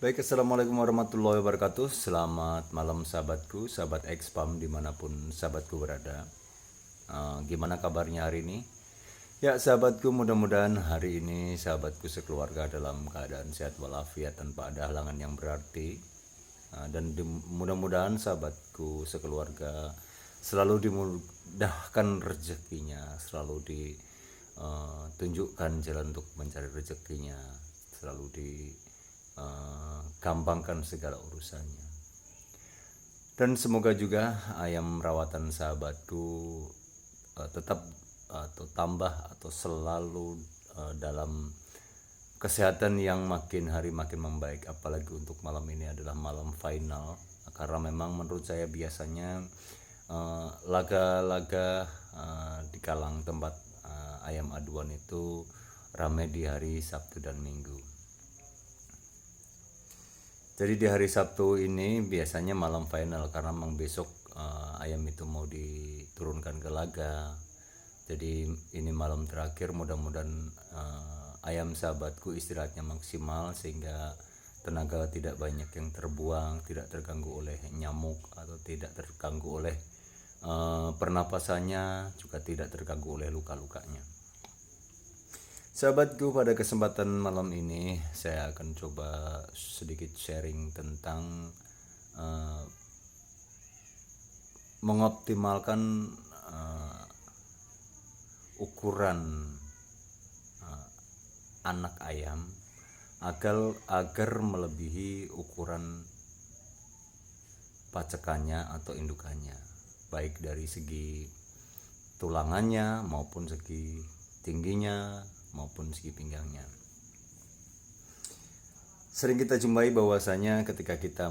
Baik, assalamualaikum warahmatullahi wabarakatuh. Selamat malam sahabatku, sahabat Expam dimanapun sahabatku berada. Gimana kabarnya hari ini? Ya sahabatku, mudah-mudahan hari ini sahabatku sekeluarga dalam keadaan sehat walafiat tanpa ada halangan yang berarti. Dan mudah-mudahan sahabatku sekeluarga selalu dimudahkan rezekinya, selalu ditunjukkan jalan untuk mencari rezekinya, selalu gampangkan segala urusannya. Dan semoga juga ayam rawatan sahabatku tetap atau tambah atau selalu dalam kesehatan yang makin hari makin membaik, apalagi untuk malam ini adalah malam final, karena memang menurut saya biasanya laga-laga di kalang tempat ayam aduan itu ramai di hari Sabtu dan Minggu. Jadi di hari Sabtu ini biasanya malam final karena memang besok ayam itu mau diturunkan ke laga. Jadi ini malam terakhir, mudah-mudahan ayam sahabatku istirahatnya maksimal sehingga tenaga tidak banyak yang terbuang, tidak terganggu oleh nyamuk atau tidak terganggu oleh pernapasannya, juga tidak terganggu oleh luka-lukanya. Sahabatku, pada kesempatan malam ini saya akan coba sedikit sharing tentang mengoptimalkan ukuran anak ayam agar melebihi ukuran pacekannya atau indukannya, baik dari segi tulangannya maupun segi tingginya maupun segi pinggangnya. Sering kita jumpai bahwasanya ketika kita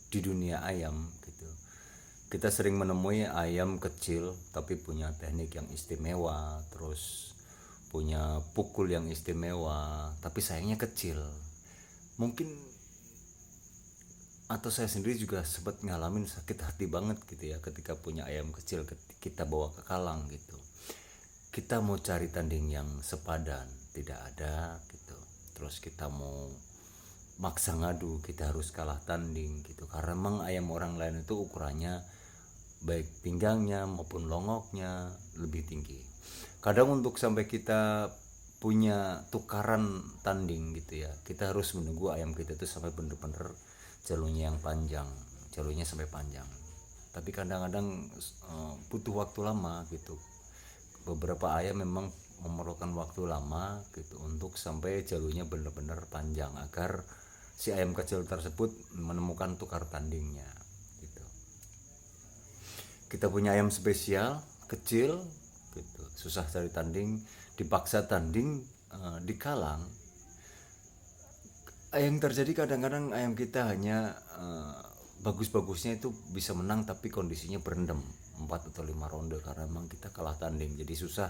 di dunia ayam gitu, kita sering menemui ayam kecil tapi punya teknik yang istimewa, terus punya pukul yang istimewa, tapi sayangnya kecil. Mungkin atau saya sendiri juga sempat ngalamin sakit hati banget gitu ya ketika punya ayam kecil kita bawa ke kalang gitu. Kita mau cari tanding yang sepadan, tidak ada gitu. Terus kita mau maksa ngadu, kita harus kalah tanding gitu. Karena memang ayam orang lain itu ukurannya baik pinggangnya maupun longoknya lebih tinggi. Kadang untuk sampai kita punya tukaran tanding gitu ya, kita harus menunggu ayam kita itu sampai bener-bener jalurnya yang panjang, jalurnya sampai panjang. Tapi kadang-kadang butuh waktu lama gitu. Beberapa ayam memang memerlukan waktu lama gitu untuk sampai jalurnya benar-benar panjang agar si ayam kecil tersebut menemukan tukar tandingnya gitu. Kita punya ayam spesial kecil gitu, susah cari tanding, dipaksa tanding di kalang. Yang terjadi kadang-kadang ayam kita hanya bagus-bagusnya itu bisa menang tapi kondisinya berendam 4 atau 5 ronde karena memang kita kalah tanding. Jadi susah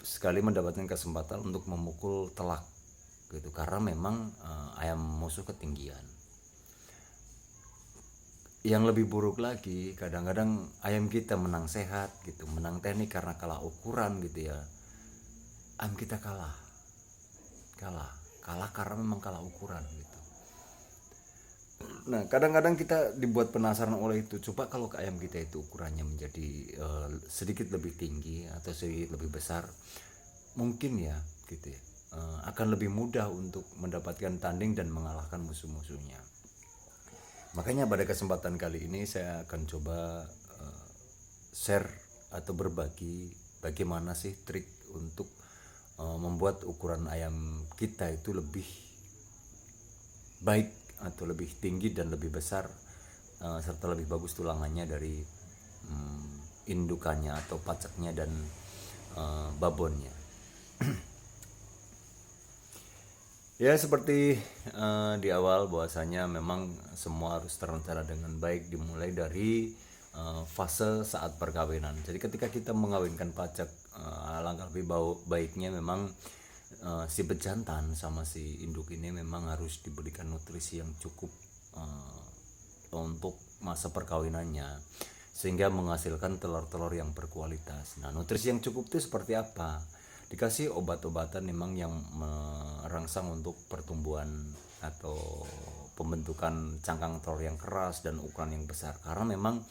sekali mendapatkan kesempatan untuk memukul telak gitu karena memang ayam musuh ketinggian. Yang lebih buruk lagi, kadang-kadang ayam kita menang sehat gitu, menang teknik karena kalah ukuran gitu ya. Ayam kita kalah karena memang kalah ukuran gitu. Nah, kadang-kadang kita dibuat penasaran oleh itu. Coba kalau ke ayam kita itu ukurannya menjadi sedikit lebih tinggi atau sedikit lebih besar, mungkin ya gitu ya, akan lebih mudah untuk mendapatkan tanding dan mengalahkan musuh-musuhnya. Makanya pada kesempatan kali ini saya akan coba share atau berbagi bagaimana sih trik untuk membuat ukuran ayam kita itu lebih baik atau lebih tinggi dan lebih besar serta lebih bagus tulangannya dari indukannya atau pacaknya dan babonnya. Ya seperti di awal bahwasanya memang semua harus terencana dengan baik, dimulai dari fase saat perkawinan. Jadi ketika kita mengawinkan pacak, alangkah lebih baiknya memang si bejantan sama si induk ini memang harus diberikan nutrisi yang cukup untuk masa perkawinannya sehingga menghasilkan telur-telur yang berkualitas. Nah, nutrisi yang cukup itu seperti apa? dikasih obat-obatan memang yang merangsang untuk pertumbuhan atau pembentukan cangkang telur yang keras dan ukuran yang besar. Karena memang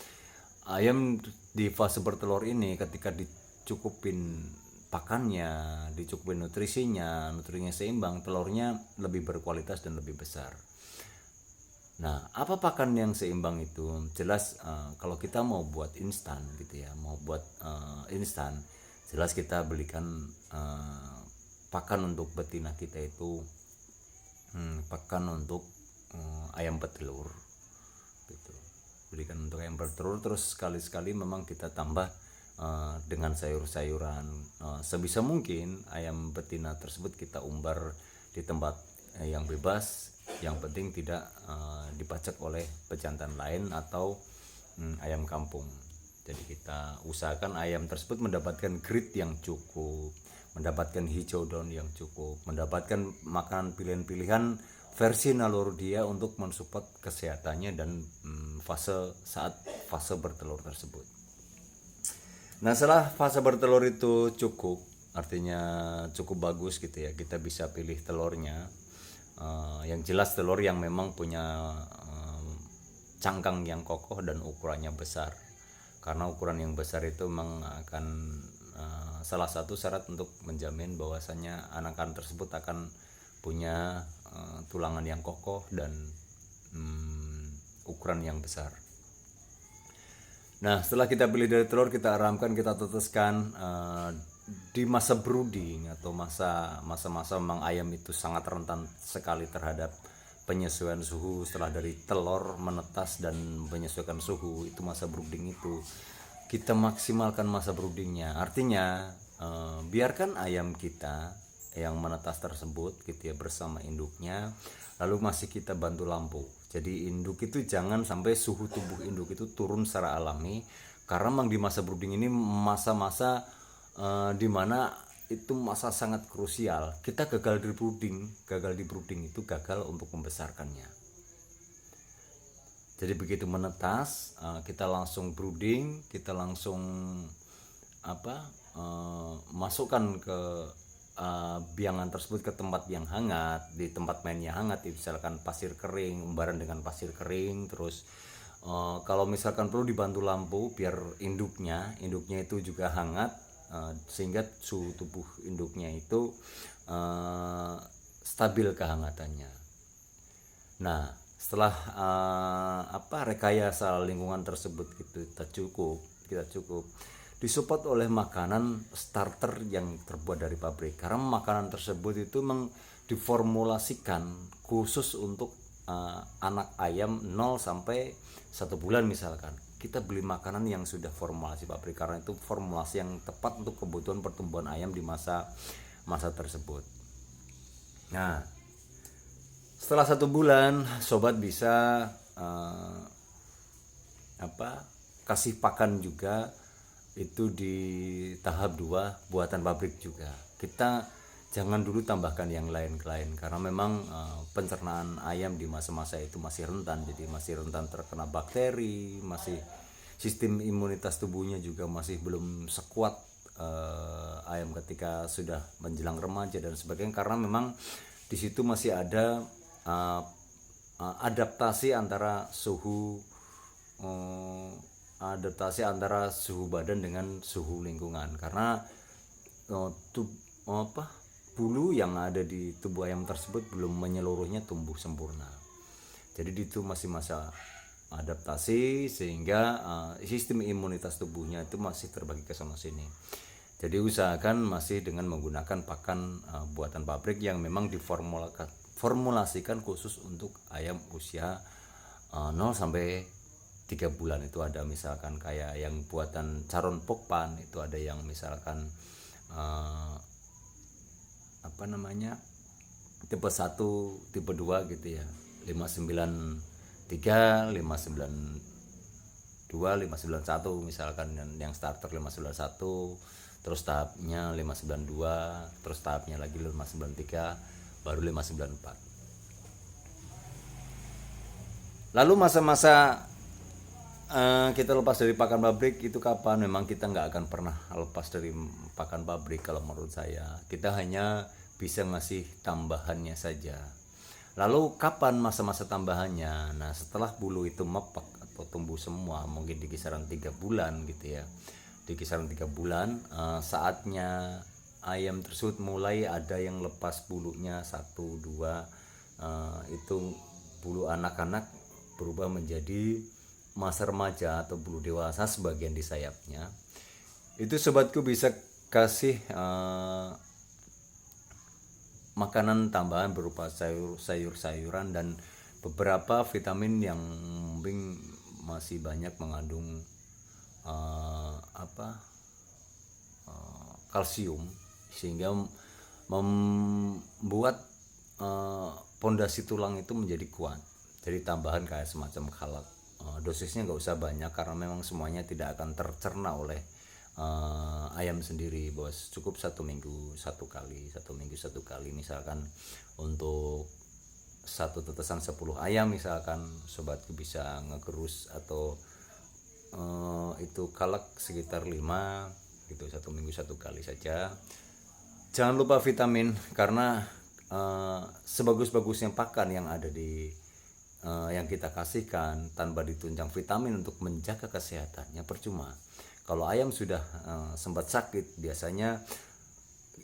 ayam di fase bertelur ini ketika dicukupin pakannya, dicukupin nutrisinya seimbang, telurnya lebih berkualitas dan lebih besar. Nah, apa pakan yang seimbang itu? Jelas kalau kita mau buat instan gitu ya, mau buat instan, jelas kita belikan pakan untuk betina kita itu pakan untuk ayam petelur gitu. Berikan untuk ayam petelur, terus sekali-sekali memang kita tambah dengan sayur-sayuran. Sebisa mungkin ayam betina tersebut kita umbar di tempat yang bebas, yang penting tidak dipacak oleh pejantan lain atau ayam kampung. Jadi kita usahakan ayam tersebut mendapatkan grade yang cukup, mendapatkan hijau daun yang cukup, mendapatkan makanan pilihan-pilihan versi nalur dia untuk mensupport kesehatannya dan saat fase bertelur tersebut. Nah, setelah fase bertelur itu cukup, artinya cukup bagus gitu ya, kita bisa pilih telurnya. Yang jelas telur yang memang punya cangkang yang kokoh dan ukurannya besar. Karena ukuran yang besar itu memang akan salah satu syarat untuk menjamin bahwasannya anakan tersebut akan punya tulangan yang kokoh dan ukuran yang besar. Nah, setelah kita pilih dari telur, kita aramkan, kita tetaskan di masa brooding atau masa-masa memang ayam itu sangat rentan sekali terhadap penyesuaian suhu. Setelah dari telur menetas dan menyesuaikan suhu, itu masa brooding itu kita maksimalkan masa broodingnya. Artinya biarkan ayam kita yang menetas tersebut gitu ya bersama induknya, lalu masih kita bantu lampu. Jadi induk itu jangan sampai suhu tubuh induk itu turun secara alami, karena memang di masa brooding ini masa-masa di mana itu masa sangat krusial. Kita gagal di brooding itu gagal untuk membesarkannya. Jadi begitu menetas kita langsung brooding, kita langsung masukkan ke biangan tersebut ke tempat yang hangat, di tempat mainnya hangat, misalkan pasir kering, umbaran dengan pasir kering. Terus kalau misalkan perlu dibantu lampu biar induknya itu juga hangat, sehingga suhu tubuh induknya itu stabil kehangatannya. Nah, setelah rekayasa lingkungan tersebut kita cukup disupport oleh makanan starter yang terbuat dari pabrik, karena makanan tersebut itu memang diformulasikan khusus untuk anak ayam 0 sampai 1 bulan. Misalkan kita beli makanan yang sudah formulasi pabrik, karena itu formulasi yang tepat untuk kebutuhan pertumbuhan ayam di masa tersebut. Nah, setelah 1 bulan sobat bisa kasih pakan juga itu di tahap 2 buatan pabrik juga. Kita jangan dulu tambahkan yang lain, karena memang pencernaan ayam di masa-masa itu masih rentan, jadi masih rentan terkena bakteri, masih sistem imunitas tubuhnya juga masih belum sekuat ayam ketika sudah menjelang remaja dan sebagainya, karena memang di situ masih ada adaptasi antara suhu badan dengan suhu lingkungan, karena bulu yang ada di tubuh ayam tersebut belum menyeluruhnya tumbuh sempurna. Jadi itu masih masa adaptasi, sehingga sistem imunitas tubuhnya itu masih terbagi ke sana sini. Jadi usahakan masih dengan menggunakan pakan buatan pabrik yang memang diformulasikan khusus untuk ayam usia 0 sampai 3 bulan. Itu ada misalkan kayak yang buatan Caron Pokpan, itu ada yang misalkan tipe 1, tipe 2 gitu ya, 593, 592, 591 misalkan, dan yang starter 591, terus tahapnya 592, terus tahapnya lagi 593, baru 594. Lalu masa-masa kita lepas dari pakan pabrik itu kapan? Memang kita nggak akan pernah lepas dari pakan pabrik. Kalau menurut saya kita hanya bisa ngasih tambahannya saja. Lalu kapan masa-masa tambahannya? Nah, setelah bulu itu mepek atau tumbuh semua, mungkin di kisaran 3 bulan gitu ya. Di kisaran 3 bulan saatnya ayam tersebut mulai ada yang lepas bulunya, 1, 2, itu bulu anak-anak berubah menjadi masa remaja atau bulu dewasa sebagian di sayapnya. Itu sobatku bisa kasih makanan tambahan berupa sayur-sayuran dan beberapa vitamin yang mungkin masih banyak mengandung kalsium, sehingga membuat pondasi tulang itu menjadi kuat. Jadi tambahan kayak semacam kalak. Dosisnya nggak usah banyak karena memang semuanya tidak akan tercerna oleh ayam sendiri, bos. Cukup 1 minggu 1 kali, 1 minggu 1 kali. Misalkan untuk 1 tetesan 10 ayam, misalkan sobatku bisa ngegerus atau itu kalak sekitar 5 gitu, 1 minggu 1 kali saja. Jangan lupa vitamin, karena sebagus-bagusnya pakan yang ada di yang kita kasihkan tanpa ditunjang vitamin untuk menjaga kesehatannya percuma. Kalau ayam sudah sempat sakit, biasanya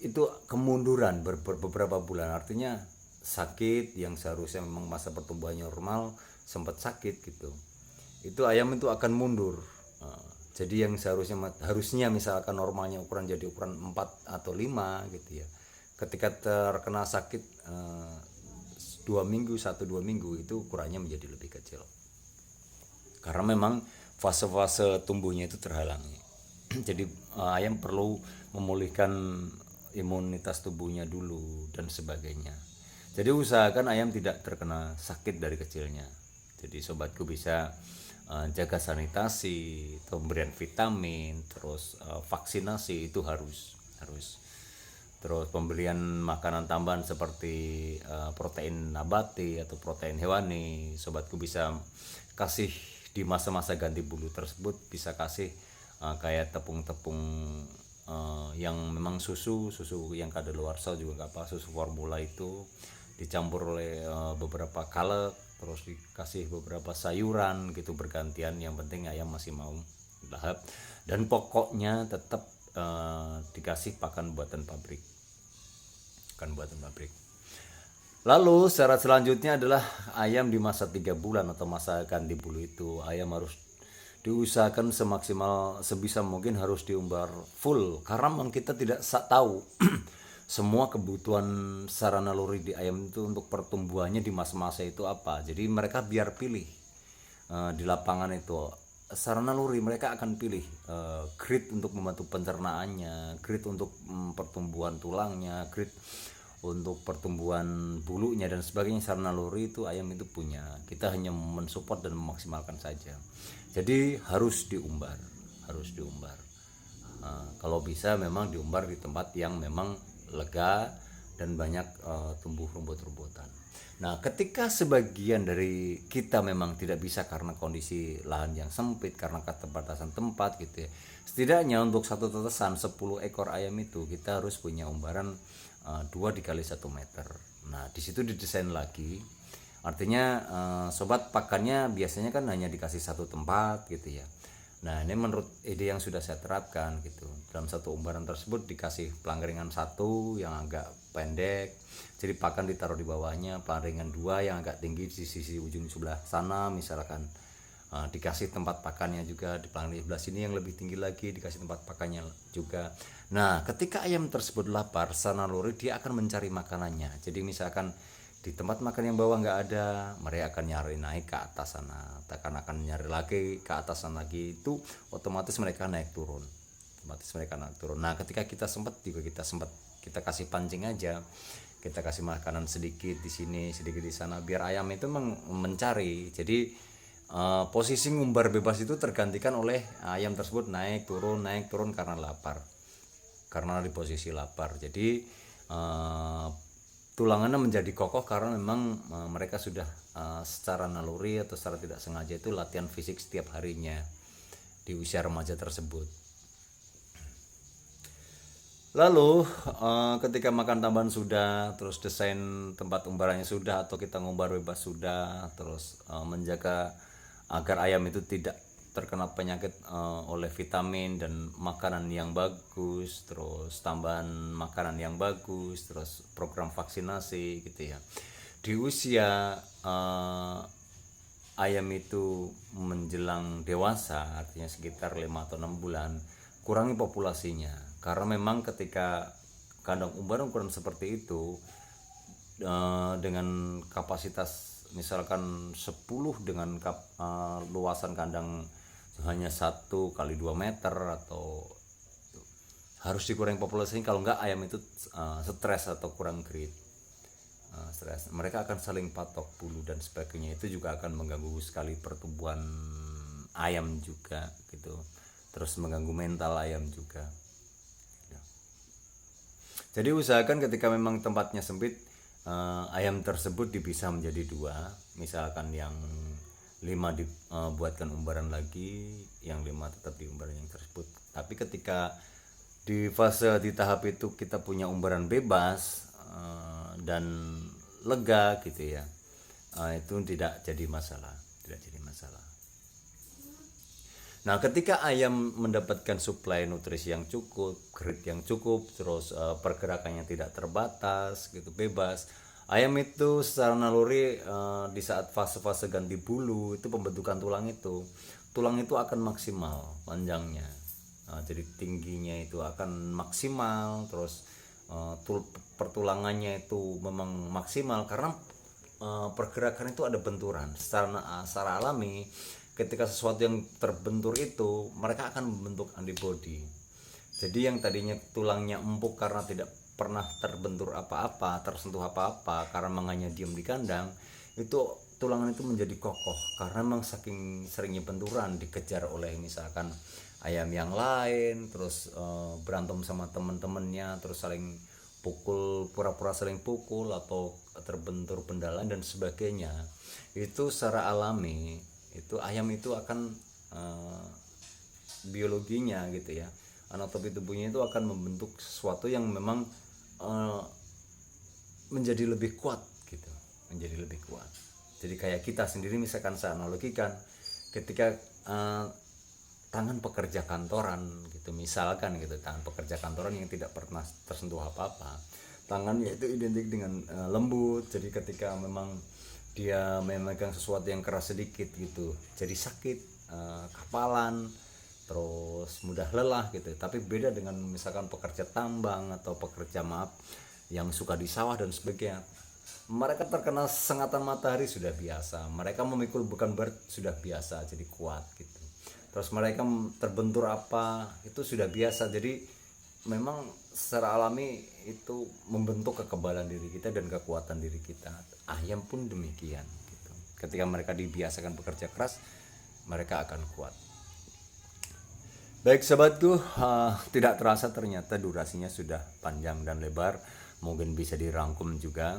itu kemunduran beberapa bulan. Artinya sakit yang seharusnya memang masa pertumbuhannya normal sempat sakit gitu. Itu ayam itu akan mundur. Jadi yang harusnya misalkan normalnya ukuran jadi ukuran 4 atau 5 gitu ya. Ketika terkena sakit 2 minggu, 1-2 minggu, itu ukurannya menjadi lebih kecil. Karena memang fase-fase tumbuhnya itu terhalangi. Jadi ayam perlu memulihkan imunitas tubuhnya dulu dan sebagainya. Jadi usahakan ayam tidak terkena sakit dari kecilnya. Jadi sobatku bisa jaga sanitasi, pemberian vitamin, terus vaksinasi itu harus. Terus pemberian makanan tambahan seperti protein nabati atau protein hewani, sobatku bisa kasih di masa-masa ganti bulu tersebut. Bisa kasih kayak tepung-tepung yang memang susu yang kadaluarsa juga nggak apa, susu formula itu dicampur oleh beberapa kalek, terus dikasih beberapa sayuran gitu bergantian. Yang penting ayam masih mau lahap, dan pokoknya tetap dikasih pakan buatan pabrik. Lalu syarat selanjutnya adalah ayam di masa 3 bulan atau masa ganti bulu itu, ayam harus diusahakan semaksimal sebisa mungkin harus diumbar full, karena memang kita tidak tahu semua kebutuhan secara naluri di ayam itu untuk pertumbuhannya di masa-masa itu apa. Jadi mereka biar pilih di lapangan itu secara naluri, mereka akan pilih grit untuk membantu pencernaannya, grit untuk pertumbuhan tulangnya, grit untuk pertumbuhan bulunya dan sebagainya. Secara naluri itu ayam itu punya, kita hanya mensupport dan memaksimalkan saja. Jadi harus diumbar. Kalau bisa memang diumbar di tempat yang memang lega dan banyak tumbuh rumput-rumputan. Nah, ketika sebagian dari kita memang tidak bisa karena kondisi lahan yang sempit, karena keterbatasan tempat gitu ya, setidaknya untuk 1 tetesan 10 ekor ayam itu kita harus punya umbaran 2 dikali 1 meter. Nah, di situ didesain lagi. Artinya sobat, pakannya biasanya kan hanya dikasih 1 tempat gitu ya. Nah, ini menurut ide yang sudah saya terapkan gitu. Dalam 1 umbaran tersebut dikasih pelanggaringan 1 yang agak pendek, jadi pakan ditaruh di bawahnya, pelanggaringan 2 yang agak tinggi di sisi ujung sebelah sana misalkan. Dikasih tempat pakannya juga di pelanggaran sebelah sini yang lebih tinggi lagi, dikasih tempat pakannya juga. Nah, ketika ayam tersebut lapar, secara naluri dia akan mencari makanannya. Jadi misalkan di tempat makan yang bawah nggak ada, mereka akan nyari naik ke atas sana, akan nyari lagi ke atas sana lagi, itu otomatis mereka naik turun. Nah, ketika kita sempat kita kasih pancing aja, kita kasih makanan sedikit di sini, sedikit di sana, biar ayam itu mencari. Jadi posisi ngumbar bebas itu tergantikan oleh ayam tersebut naik turun karena lapar, karena di posisi lapar. Jadi tulangannya menjadi kokoh karena memang mereka sudah secara naluri atau secara tidak sengaja itu latihan fisik setiap harinya di usia remaja tersebut. Lalu ketika makan tambahan sudah, terus desain tempat umbarannya sudah, atau kita ngumbar bebas sudah, terus menjaga agar ayam itu tidak terkena penyakit oleh vitamin dan makanan yang bagus, terus tambahan makanan yang bagus, terus program vaksinasi gitu ya. Di usia ayam itu menjelang dewasa, artinya sekitar 5 atau 6 bulan, kurangi populasinya. Karena memang ketika kandang umbaran ukuran seperti itu dengan kapasitas misalkan 10 dengan luasan kandang hanya 1 kali 2 meter, atau harus dikurangi populasinya, kalau enggak ayam itu stres atau kurang great. Stres, mereka akan saling patok bulu dan sebagainya, itu juga akan mengganggu sekali pertumbuhan ayam juga gitu, terus mengganggu mental ayam juga. Jadi usahakan ketika memang tempatnya sempit, ayam tersebut dipisah menjadi 2, misalkan yang 5 dibuatkan umbaran lagi, yang 5 tetap di umbaran yang tersebut. Tapi ketika di fase di tahap itu kita punya umbaran bebas dan lega gitu ya, itu tidak jadi masalah, tidak jadi masalah. Nah, ketika ayam mendapatkan suplai nutrisi yang cukup, grade yang cukup, terus pergerakannya tidak terbatas gitu, bebas, ayam itu secara naluri di saat fase-fase ganti bulu itu pembentukan tulang itu akan maksimal panjangnya. Jadi tingginya itu akan maksimal, terus pertulangannya itu memang maksimal karena pergerakan itu ada benturan secara alami. Ketika sesuatu yang terbentur itu, mereka akan membentuk antibodi. Jadi yang tadinya tulangnya empuk karena tidak pernah terbentur apa-apa, tersentuh apa-apa, karena manganya diam di kandang, itu tulangan itu menjadi kokoh karena memang saking seringnya benturan, dikejar oleh misalkan ayam yang lain, terus berantem sama teman-temannya, terus saling pukul, pura-pura saling pukul, atau terbentur benda lain dan sebagainya. Itu secara alami itu ayam itu akan biologinya gitu ya, anatomi tubuhnya itu akan membentuk sesuatu yang memang menjadi lebih kuat gitu, menjadi lebih kuat. Jadi kayak kita sendiri, misalkan saya analogikan, ketika tangan pekerja kantoran gitu, misalkan gitu, tangan pekerja kantoran yang tidak pernah tersentuh apa-apa, tangannya itu identik dengan lembut. Jadi ketika memang dia memegang sesuatu yang keras sedikit gitu, jadi sakit, kapalan, terus mudah lelah gitu. Tapi beda dengan misalkan pekerja tambang atau pekerja yang suka di sawah dan sebagainya, mereka terkena sengatan matahari sudah biasa, mereka memikul beban berat sudah biasa, jadi kuat gitu. Terus mereka terbentur apa itu sudah biasa. Jadi memang secara alami itu membentuk kekebalan diri kita dan kekuatan diri kita. Ayam pun demikian gitu. Ketika mereka dibiasakan bekerja keras, mereka akan kuat. Baik sahabatku, tidak terasa ternyata durasinya sudah panjang dan lebar, mungkin bisa dirangkum juga.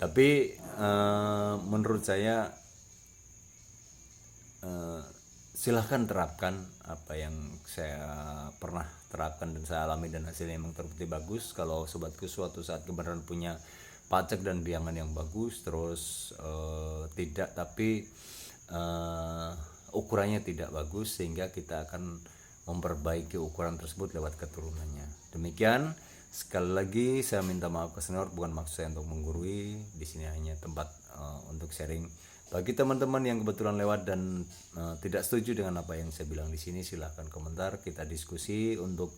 Tapi menurut saya silahkan terapkan apa yang saya pernah terapkan dan saya alami, dan hasilnya memang terbukti bagus. Kalau sobatku suatu saat kebenaran punya pacak dan biangan yang bagus, terus tidak, tapi ukurannya tidak bagus, sehingga kita akan memperbaiki ukuran tersebut lewat keturunannya. Demikian, sekali lagi saya minta maaf ke senior, bukan maksud saya untuk menggurui. Di sini hanya tempat untuk sharing. Bagi teman-teman yang kebetulan lewat dan tidak setuju dengan apa yang saya bilang di sini, silahkan komentar, kita diskusi untuk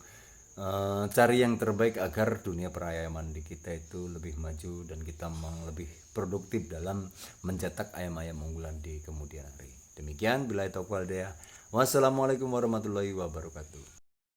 cari yang terbaik agar dunia perayaman di kita itu lebih maju dan kita lebih produktif dalam mencetak ayam-ayam unggulan di kemudian hari. Demikian, billahi taufiq wal hidayah. Wassalamualaikum warahmatullahi wabarakatuh.